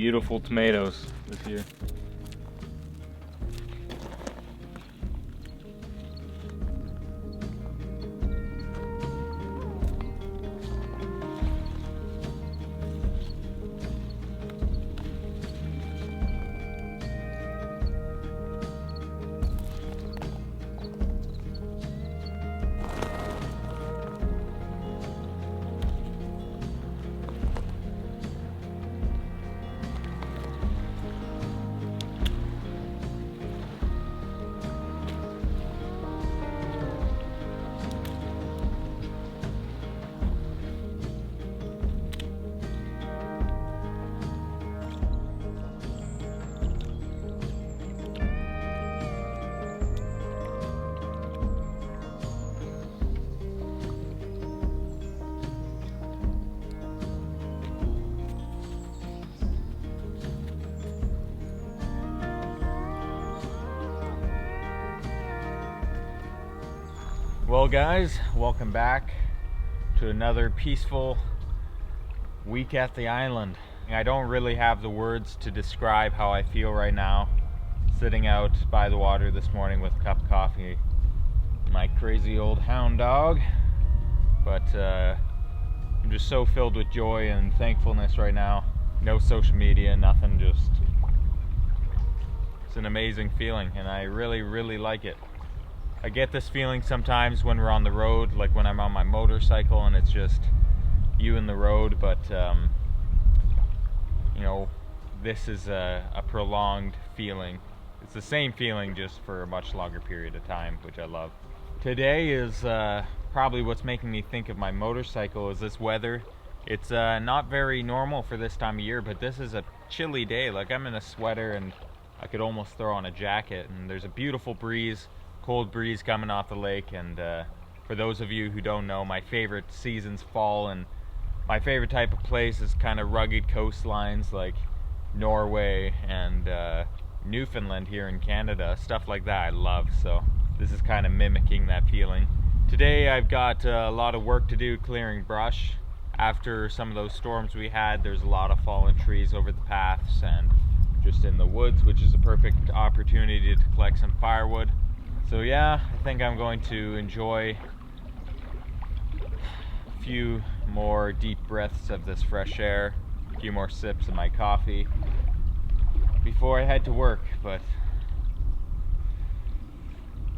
beautiful tomatoes this year. Well guys, welcome back to another peaceful week at the island. I don't really have the words to describe how I feel right now, sitting out by the water this morning with a cup of coffee, my crazy old hound dog. But I'm just so filled with joy and thankfulness right now. No social media, nothing, just it's an amazing feeling, and I really like it. I get this feeling sometimes when we're on the road, like when I'm on my motorcycle and it's just you and the road, but you know, this is a prolonged feeling. It's the same feeling just for a much longer period of time, which I love. Today is probably what's making me think of my motorcycle is this weather. It's not very normal for this time of year, but this is a chilly day. Like, I'm in a sweater and I could almost throw on a jacket, and there's a beautiful breeze, cold breeze coming off the lake. And for those of you who don't know, my favorite season's fall, and my favorite type of place is kind of rugged coastlines like Norway and Newfoundland here in Canada. Stuff like that I love, so this is kind of mimicking that feeling. Today I've got a lot of work to do clearing brush. After some of those storms we had, there's a lot of fallen trees over the paths and just in the woods, which is a perfect opportunity to collect some firewood. So yeah, I think I'm going to enjoy a few more deep breaths of this fresh air, a few more sips of my coffee before I head to work. But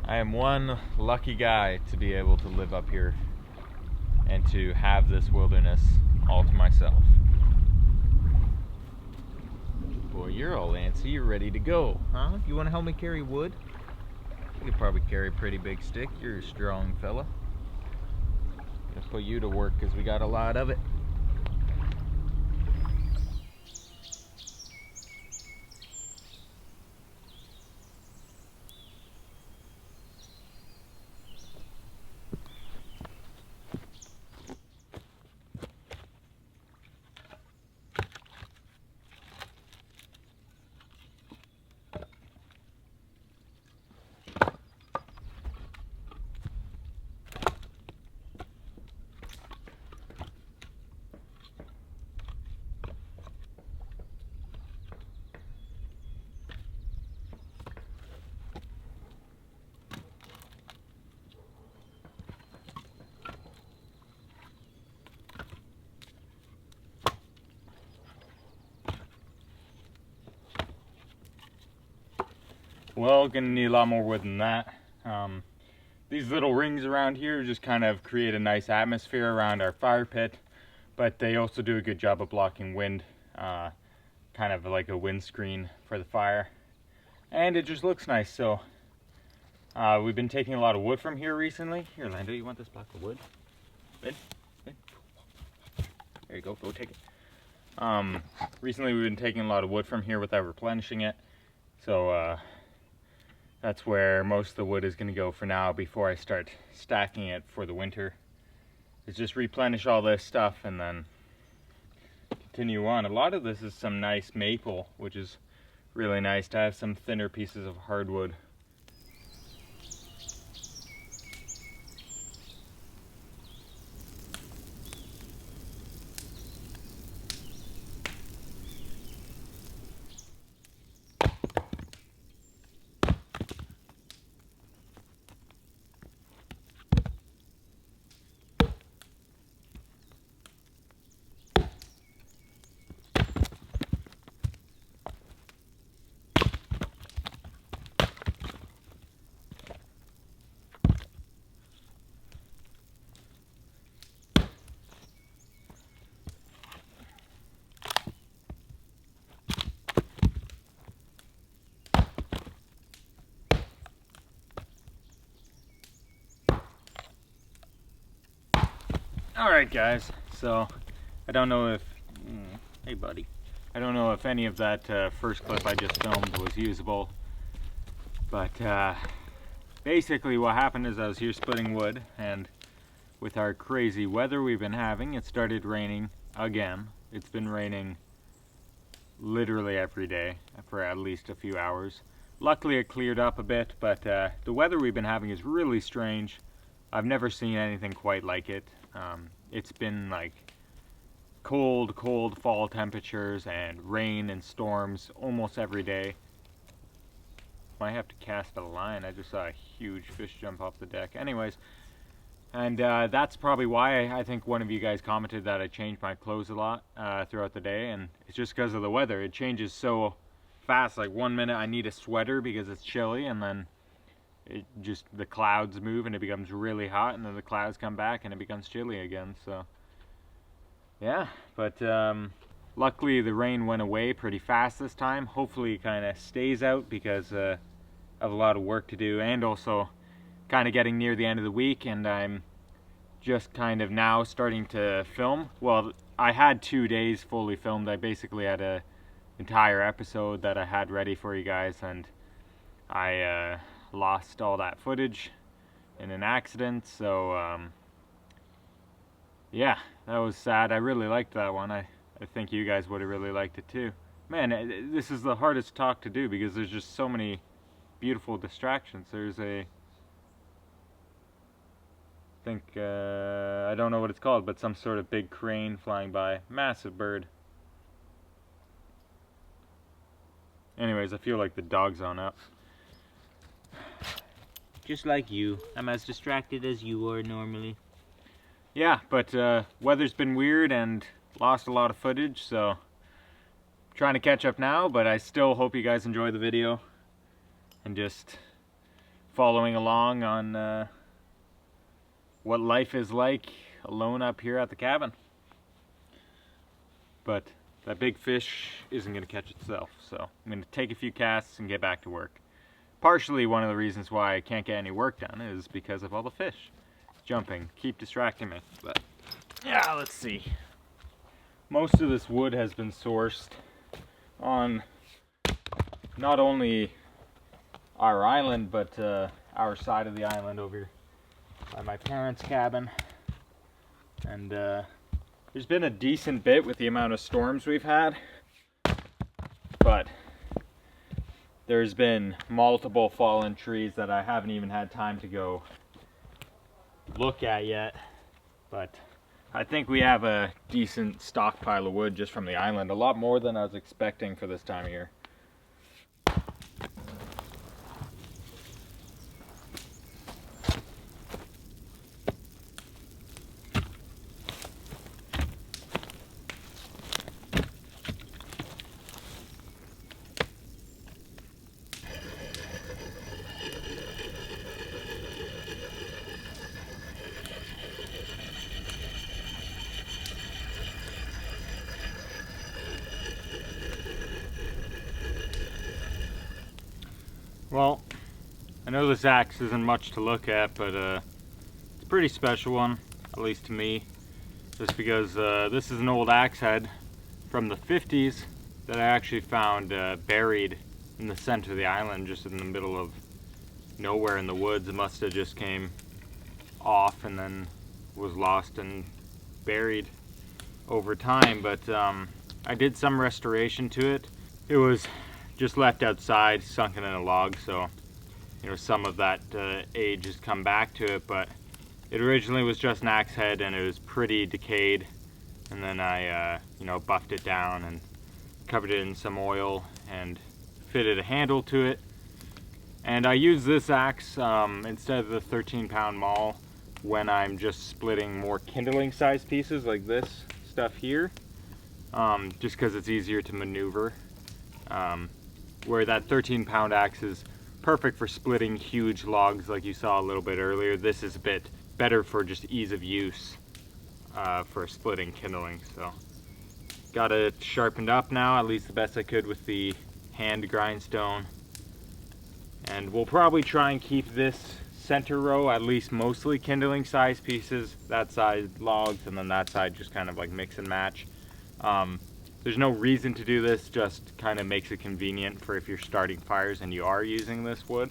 I am one lucky guy to be able to live up here and to have this wilderness all to myself. Boy, you're all antsy, you're ready to go, huh? You want to help me carry wood? You could probably carry a pretty big stick. You're a strong fella. I'm gonna put you to work because we got a lot of it. Well, gonna need a lot more wood than that. These little rings around here just kind of create a nice atmosphere around our fire pit, but they also do a good job of blocking wind, kind of like a windscreen for the fire. And it just looks nice. So we've been taking a lot of wood from here recently. Here, Lando, you want this block of wood? There you go, go take it. Recently we've been taking a lot of wood from here without replenishing it. So that's where most of the wood is going to go for now before I start stacking it for the winter. Is just replenish all this stuff and then continue on. A lot of this is some nice maple, which is really nice to have some thinner pieces of hardwood. Alright guys, so I don't know if, hey buddy, I don't know if any of that first clip I just filmed was usable, but basically what happened is I was here splitting wood, and with our crazy weather we've been having, it started raining again. It's been raining literally every day for at least a few hours. Luckily it cleared up a bit, but the weather we've been having is really strange. I've never seen anything quite like it. It's been like cold fall temperatures and rain and storms almost every day. Might have to cast a line. I just saw a huge fish jump off the deck. Anyways, and that's probably why I think one of you guys commented that I changed my clothes a lot throughout the day, and it's just because of the weather. It changes so fast. Like 1 minute I need a sweater because it's chilly, and then the clouds move and it becomes really hot, and then the clouds come back and it becomes chilly again. So yeah, but luckily the rain went away pretty fast this time. Hopefully it kind of stays out because I have a lot of work to do, and also kind of getting near the end of the week, and I'm just kind of now starting to film. Well, I had 2 days fully filmed. I basically had an entire episode that I had ready for you guys, and I lost all that footage in an accident, so yeah, that was sad. I really liked that one. I think you guys would have really liked it too. Man, this is the hardest talk to do because there's just so many beautiful distractions. There's I don't know what it's called, but some sort of big crane flying by. Massive bird. Anyways, I feel like the dog's on up. Just like you. I'm as distracted as you are normally. Yeah, but weather's been weird and lost a lot of footage, so I'm trying to catch up now, but I still hope you guys enjoy the video and just following along on what life is like alone up here at the cabin. But that big fish isn't going to catch itself, so I'm going to take a few casts and get back to work. Partially one of the reasons why I can't get any work done is because of all the fish jumping, keep distracting me. But yeah, let's see. Most of this wood has been sourced on not only our island, but our side of the island over by my parents' cabin. And there's been a decent bit with the amount of storms we've had, but there's been multiple fallen trees that I haven't even had time to go look at yet. But I think we have a decent stockpile of wood just from the island, a lot more than I was expecting for this time of year. Well, I know this axe isn't much to look at, but it's a pretty special one, at least to me, just because this is an old axe head from the 50s that I actually found buried in the center of the island, just in the middle of nowhere in the woods. It must have just came off and then was lost and buried over time, but I did some restoration to it. It was just left outside, sunken in a log, so you know, some of that age has come back to it, but it originally was just an axe head and it was pretty decayed, and then I you know, buffed it down and covered it in some oil and fitted a handle to it. And I use this axe instead of the 13-pound maul when I'm just splitting more kindling size pieces like this stuff here, just because it's easier to maneuver. Where that 13-pound axe is perfect for splitting huge logs like you saw a little bit earlier. This is a bit better for just ease of use for splitting kindling. So got it sharpened up now, at least the best I could with the hand grindstone. And we'll probably try and keep this center row at least mostly kindling size pieces, that side logs, and then that side just kind of like mix and match. There's no reason to do this, just kind of makes it convenient for if you're starting fires and you are using this wood,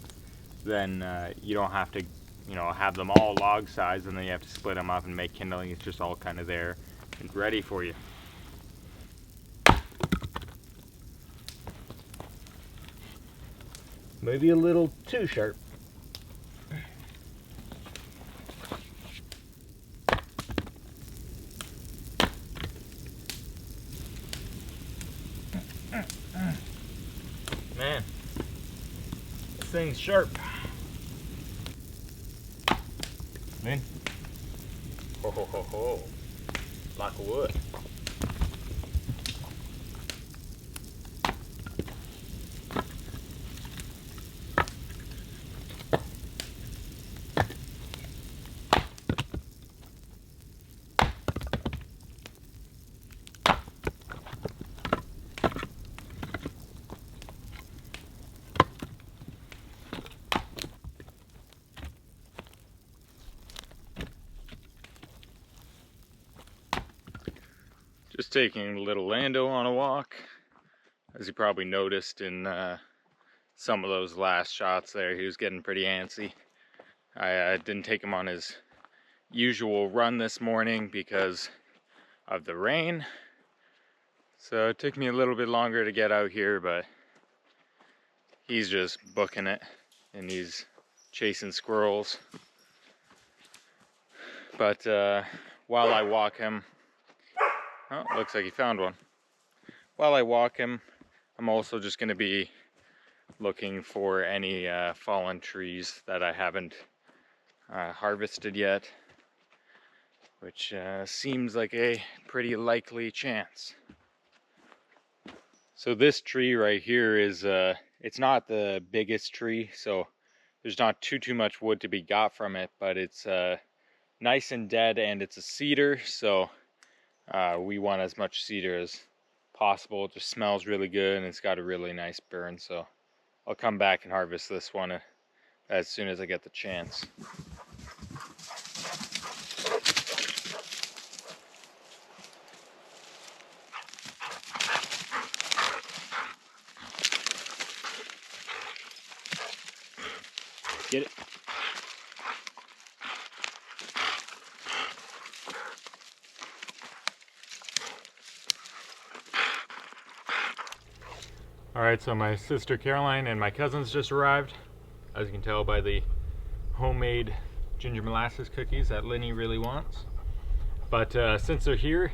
then you don't have to, you know, have them all log size and then you have to split them up and make kindling. It's just all kind of there and ready for you. Maybe a little too sharp. Man, this thing's sharp. Man. Ho ho ho ho. Block of wood. Just taking little Lando on a walk. As you probably noticed in some of those last shots there, he was getting pretty antsy. I didn't take him on his usual run this morning because of the rain. So it took me a little bit longer to get out here, but he's just booking it and he's chasing squirrels. But while I walk him, oh, looks like he found one. While I walk him, I'm also just going to be looking for any fallen trees that I haven't harvested yet, which seems like a pretty likely chance. So this tree right here is, it's not the biggest tree, so there's not too much wood to be got from it, but it's nice and dead, and it's a cedar, so we want as much cedar as possible. It just smells really good and it's got a really nice burn, so I'll come back and harvest this one as soon as I get the chance. Get it. Alright, so my sister Caroline and my cousins just arrived, as you can tell by the homemade ginger molasses cookies that Linny really wants. But since they're here,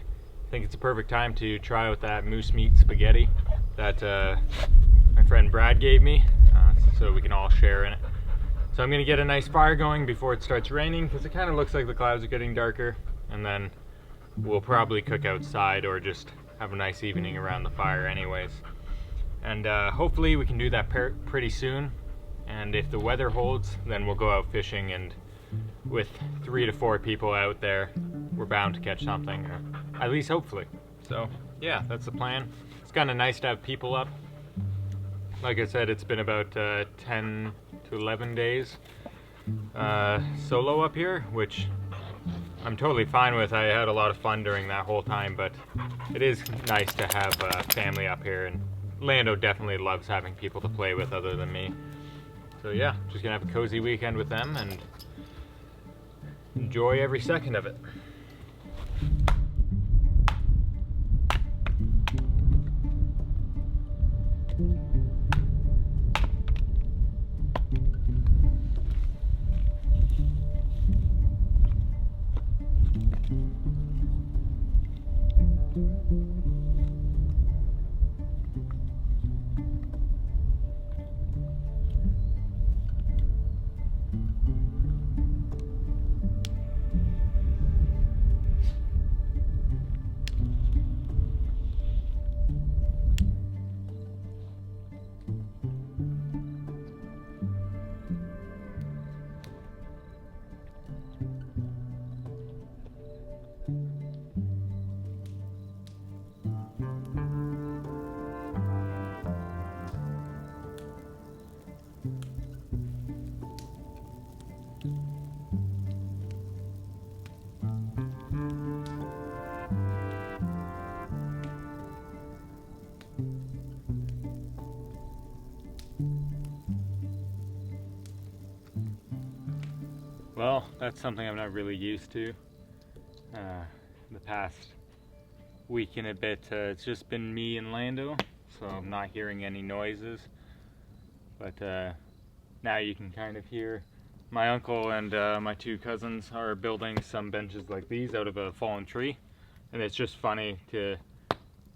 I think it's a perfect time to try out that moose meat spaghetti that my friend Brad gave me, so we can all share in it. So I'm going to get a nice fire going before it starts raining, because it kind of looks like the clouds are getting darker, and then we'll probably cook outside or just have a nice evening around the fire anyways. And hopefully we can do that pretty soon, and if the weather holds, then we'll go out fishing, and with 3 to 4 people out there, we're bound to catch something, or at least hopefully. So yeah, that's the plan. It's kind of nice to have people up. Like I said, it's been about 10 to 11 days solo up here, which I'm totally fine with. I had a lot of fun during that whole time, but it is nice to have family up here, and Lando definitely loves having people to play with other than me. So yeah, just gonna have a cozy weekend with them and enjoy every second of it. Well, that's something I'm not really used to. The past week and a bit, it's just been me and Lando, so I'm not hearing any noises. But now you can kind of hear my uncle and my two cousins are building some benches like these out of a fallen tree. And it's just funny to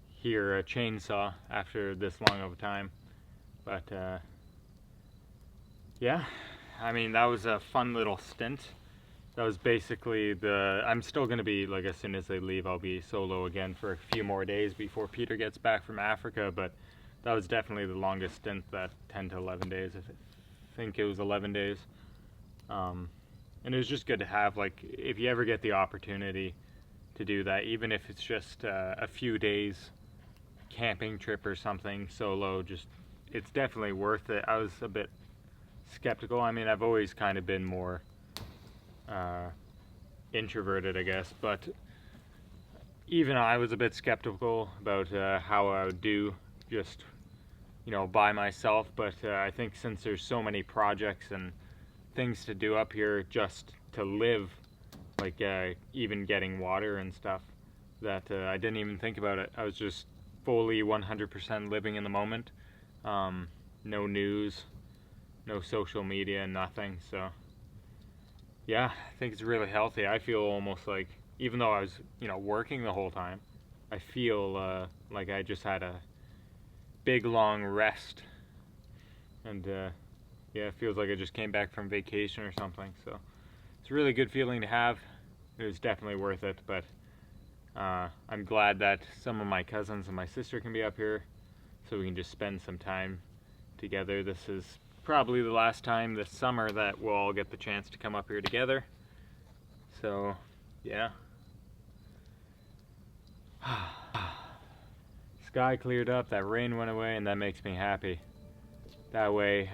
hear a chainsaw after this long of a time. But yeah, I mean, that was a fun little stint. That was basically I'm still going to be, like, as soon as they leave, I'll be solo again for a few more days before Peter gets back from Africa, but that was definitely the longest stint, that 10 to 11 days. I think it was 11 days. And it was just good to have, like, if you ever get the opportunity to do that, even if it's just a few days camping trip or something solo, just, it's definitely worth it. I was a bit skeptical. I mean, I've always kind of been more introverted, I guess, but even I was a bit skeptical about how I would do just, you know, by myself. But I think since there's so many projects and things to do up here just to live, like even getting water and stuff, that I didn't even think about it. I was just fully 100% living in the moment. No news, no social media, nothing. So yeah, I think it's really healthy. I feel almost like, even though I was, you know, working the whole time, I feel like I just had a big long rest. And yeah, it feels like I just came back from vacation or something. So it's a really good feeling to have. It was definitely worth it, but I'm glad that some of my cousins and my sister can be up here so we can just spend some time together. This is probably the last time this summer that we'll all get the chance to come up here together. So yeah. Sky cleared up, that rain went away, and that makes me happy. That way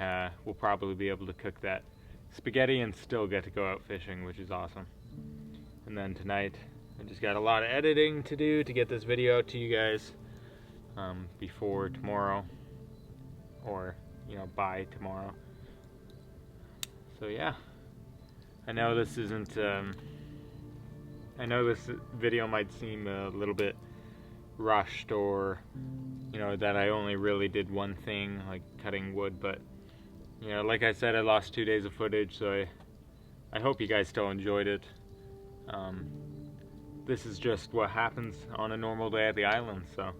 we'll probably be able to cook that spaghetti and still get to go out fishing, which is awesome. And then tonight I just got a lot of editing to do to get this video out to you guys before tomorrow, or, you know, by tomorrow. So yeah, I know this isn't I know this video might seem a little bit rushed, or, you know, that I only really did one thing, like cutting wood, but, you know, like I said, I lost 2 days of footage, so I hope you guys still enjoyed it. This is just what happens on a normal day at the island, so.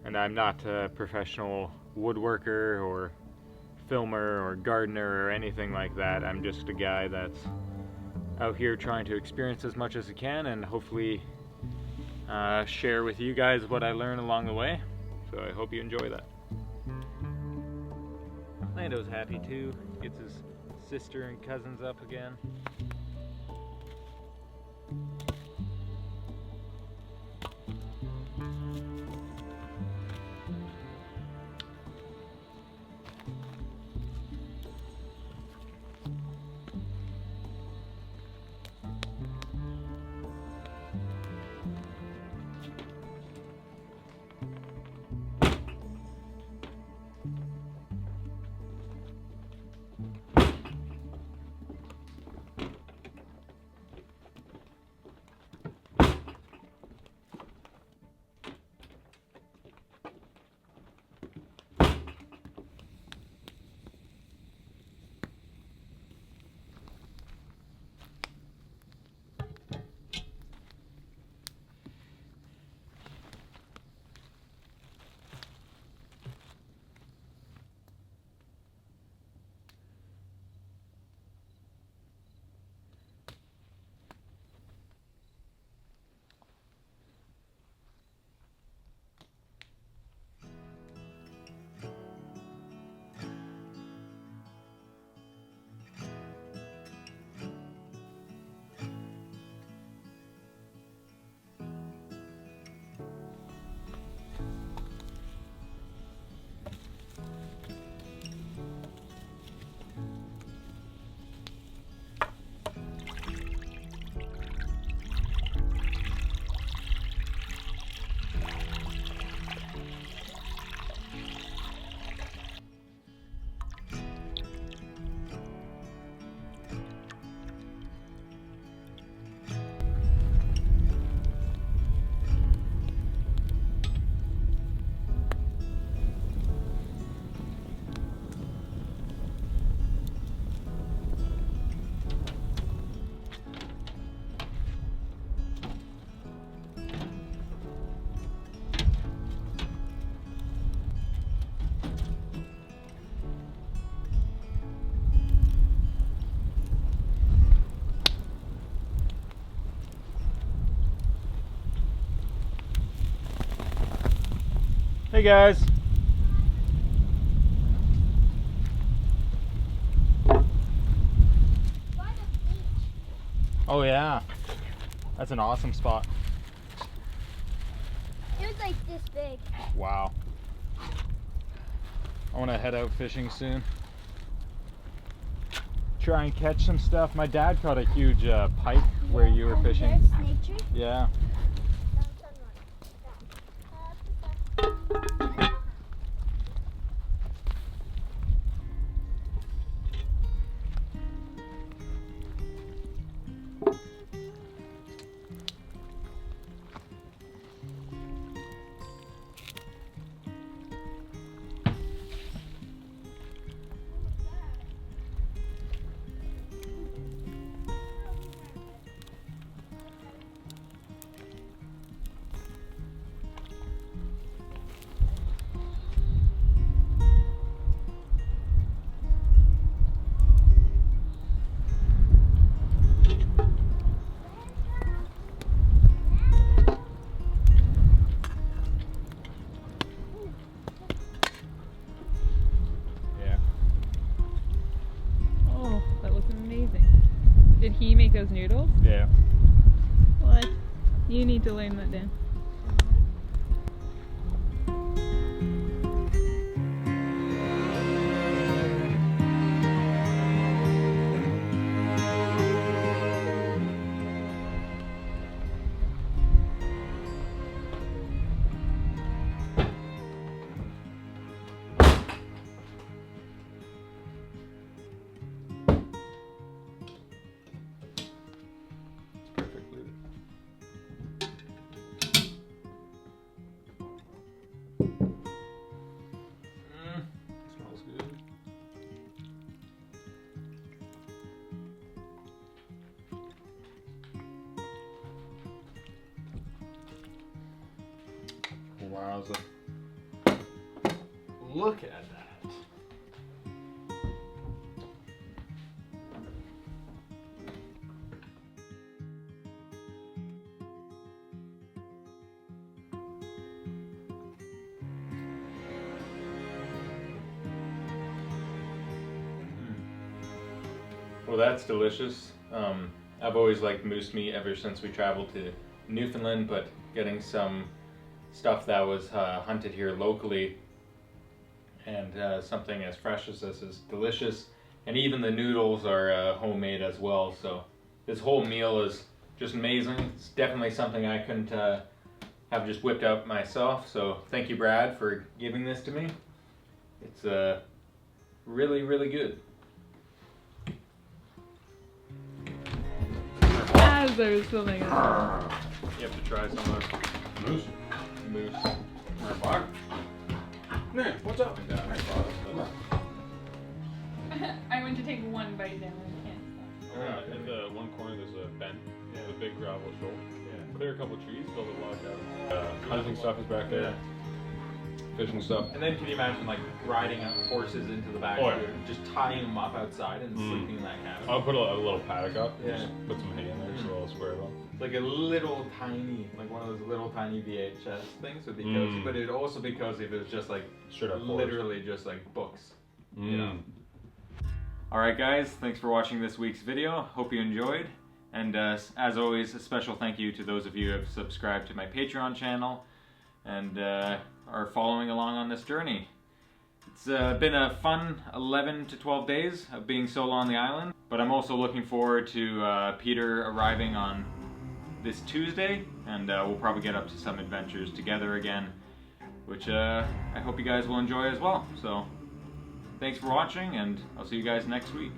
And I'm not a professional woodworker or filmer or gardener or anything like that. I'm just a guy that's out here trying to experience as much as I can, and hopefully share with you guys what I learn along the way. So I hope you enjoy that. Lando's happy too. Gets his sister and cousins up again. Hey guys. Oh yeah, that's an awesome spot. It was like this big. Wow. I want to head out fishing soon. Try and catch some stuff. My dad caught a huge pike where you were fishing. There's snake tree. Yeah. Oh, that looks amazing. Did he make those noodles? Yeah. What? You need to learn that, Dan. Smells good. Wowza. Look at that. Well, that's delicious. I've always liked moose meat ever since we traveled to Newfoundland, but getting some stuff that was hunted here locally and something as fresh as this is delicious. And even the noodles are homemade as well. So this whole meal is just amazing. It's definitely something I couldn't have just whipped up myself. So thank you, Brad, for giving this to me. It's really, really good. As I was filming it. You have to try some of the moose. Mark. Hey, what's up? I went to take one bite down and I can't In the one corner there's a bend, a big gravel shoal. Yeah. Clear a couple trees, build a log cabin. Hunting stuff is back there. Fishing stuff. And then can you imagine like riding up horses into the back, just tying them up outside and sleeping in that cabin? I'll put a little paddock up. Yeah. Just put some hay in there so it'll square it well. Like a little tiny, like one of those little tiny VHS things would be cozy, but it'd also be cozy if it was just like straight up literally just like books. You know? Alright guys, thanks for watching this week's video. Hope you enjoyed. And as always, a special thank you to those of you who have subscribed to my Patreon channel and are following along on this journey. It's been a fun 11 to 12 days of being solo on the island, but I'm also looking forward to Peter arriving on this Tuesday, and we'll probably get up to some adventures together again, which I hope you guys will enjoy as well. So thanks for watching, and I'll see you guys next week.